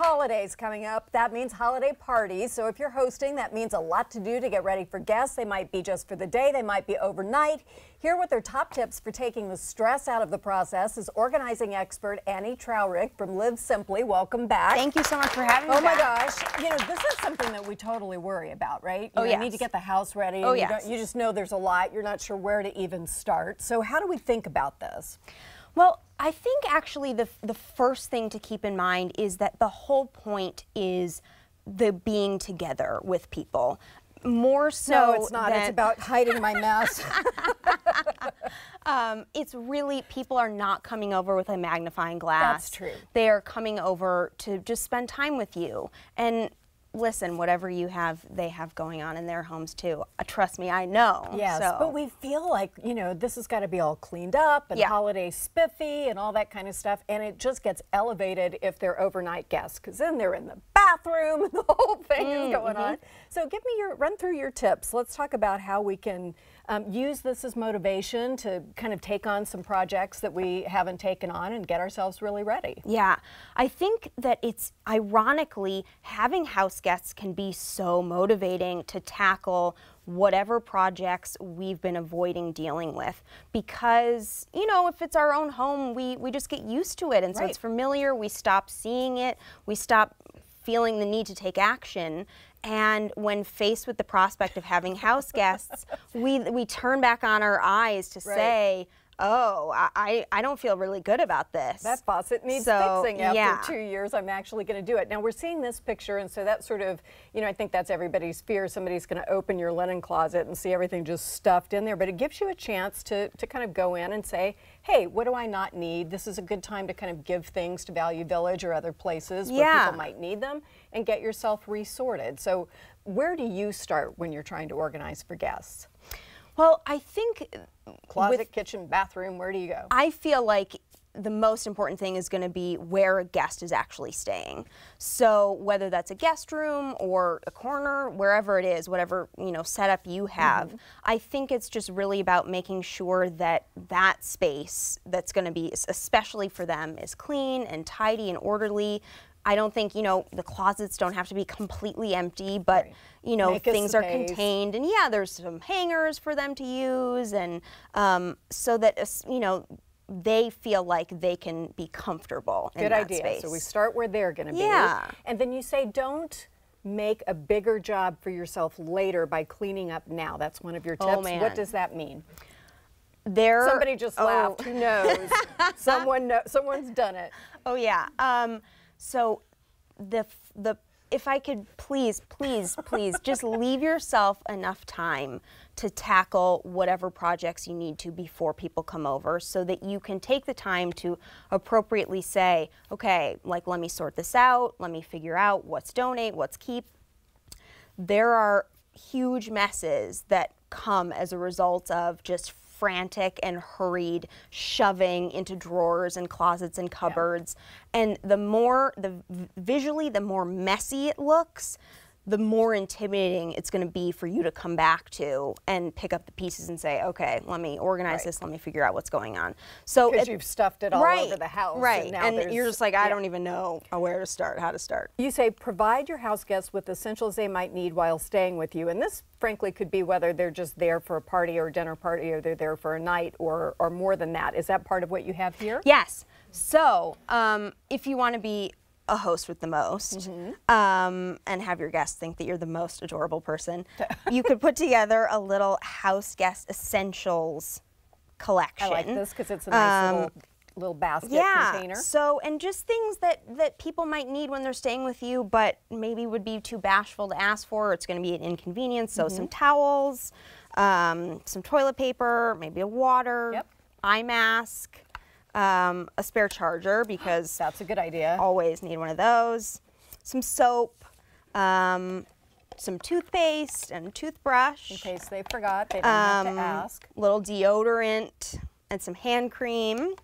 holidays coming up. That means holiday parties. So if you're hosting, that means a lot to do to get ready for guests. They might be just for the day. They might be overnight. Here with their top tips for taking the stress out of the process is organizing expert Annie Traurig from Live Simply. Welcome back. Thank you so much for having me Oh my back. gosh. You know, this is something that we totally worry about, right? Oh, You yes. need to get the house ready. Oh, and yes. you just know there's a lot. You're not sure where to even start. So how do we think about this? Well, I think actually the first thing to keep in mind is that the whole point is the being together with people. More so No, it's not. It's about hiding my mess. It's really, people are not coming over with a magnifying glass. That's true. They are coming over to just spend time with you. And listen, whatever you have, they have going on in their homes too. Trust me, I know. Yes, so. but we feel like, you know, this has got to be all cleaned up and Yeah. holiday spiffy and all that kind of stuff. And it just gets elevated if they're overnight guests, because then they're in the bathroom and the whole thing is going on. So run through your tips. Let's talk about how we can use this as motivation to kind of take on some projects that we haven't taken on and get ourselves really ready. Yeah, I think that it's ironically having house guests can be so motivating to tackle whatever projects we've been avoiding dealing with, because, you know, if it's our own home, we just get used to it, and so Right. it's familiar. We stop seeing it, we stop feeling the need to take action. And when faced with the prospect of having house guests, we turn back on our eyes to say, oh, I don't feel really good about this. That faucet needs fixing. After 2 years, I'm actually going to do it. Now, we're seeing this picture, and so that's sort of, you know, I think that's everybody's fear. Somebody's going to open your linen closet and see everything just stuffed in there. But it gives you a chance to kind of go in and say, hey, what do I not need? This is a good time to kind of give things to Value Village or other places where people might need them and get yourself resorted. So where do you start when you're trying to organize for guests? Well, I think Closet, kitchen, bathroom, where do you go? I feel like the most important thing is going to be where a guest is actually staying. So whether that's a guest room or a corner, wherever it is, whatever, you know, setup you have, I think it's just really about making sure that that space that's going to be, especially for them, is clean and tidy and orderly. I don't think, you know, the closets don't have to be completely empty, but, you know, things are contained. And yeah, there's some hangers for them to use, and so that, you know, they feel like they can be comfortable in that space. Good idea. So we start where they're going to be. And then you say don't make a bigger job for yourself later by cleaning up now. That's one of your tips. Oh, man. What does that mean? Somebody just laughed. Who knows? Someone's done it. Oh, yeah. So if I could please just leave yourself enough time to tackle whatever projects you need to before people come over, so that you can take the time to appropriately say, okay, like, let me sort this out, let me figure out what's donate, what's keep. There are huge messes that come as a result of just frantic and hurried shoving into drawers and closets and cupboards. And visually, the more messy it looks, the more intimidating it's going to be for you to come back to and pick up the pieces and say, okay, let me organize this, let me figure out what's going on. So because you've stuffed it all over the house. And you're just like, I don't even know where to start, how to start. You say provide your house guests with essentials they might need while staying with you. And this, frankly, could be whether they're just there for a party or a dinner party, or they're there for a night, or more than that. Is that part of what you have here? Yes. So if you want to be a host with the most, and have your guests think that you're the most adorable person, you could put together a little house guest essentials collection. I like this because it's a nice little basket container. So, and just things that people might need when they're staying with you, but maybe would be too bashful to ask for, or it's going to be an inconvenience. So some towels, some toilet paper, maybe a water, eye mask, a spare charger, because that's a good idea. Always need one of those. Some soap, some toothpaste and toothbrush. In case they forgot, they don't have to ask. Little deodorant and some hand cream.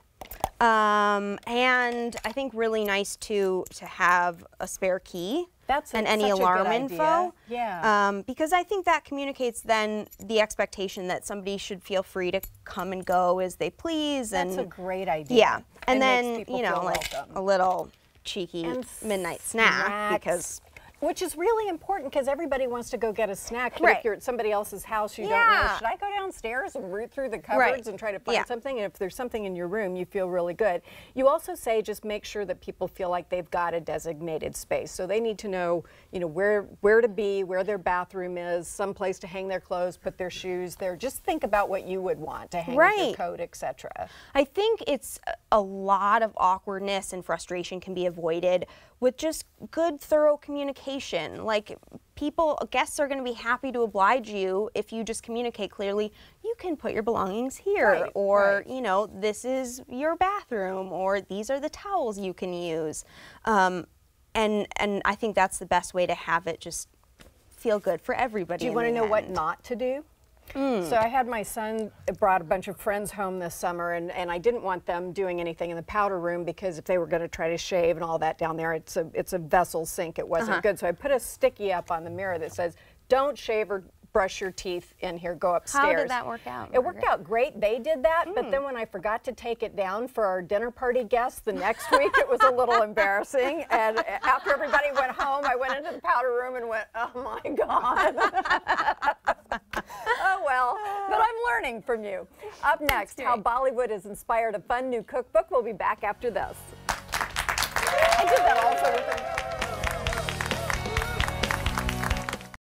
And I think really nice too to have a spare key. And any alarm info. Because I think that communicates then the expectation that somebody should feel free to come and go as they please. That's a great idea. Yeah. And then, you know, like a little cheeky midnight snack because. Which is really important because everybody wants to go get a snack. But if you're at somebody else's house, you don't know, should I go downstairs and root through the cupboards and try to find something? And if there's something in your room, you feel really good. You also say just make sure that people feel like they've got a designated space. So they need to know, you know, where to be, where their bathroom is, some place to hang their clothes, put their shoes there. Just think about what you would want to hang your coat, etc. I think it's a lot of awkwardness and frustration can be avoided with just good, thorough communication. Like guests are going to be happy to oblige you if you just communicate clearly. You can put your belongings here, or you know, this is your bathroom, or these are the towels you can use. And I think that's the best way to have it just feel good for everybody. Do you want to know what not to do? So I had my son brought a bunch of friends home this summer, and I didn't want them doing anything in the powder room because if they were going to try to shave and all that down there, it's a vessel sink. It wasn't good. So I put a sticky up on the mirror that says, "Don't shave or brush your teeth in here, go upstairs." How did that work out? It worked out great. They did that, but then when I forgot to take it down for our dinner party guests the next week, it was a little embarrassing. And after everybody went home, I went into the powder room and went, "Oh my God." Oh well, but I'm learning from you. Up next, how Bollywood has inspired a fun new cookbook. We'll be back after this. I did that also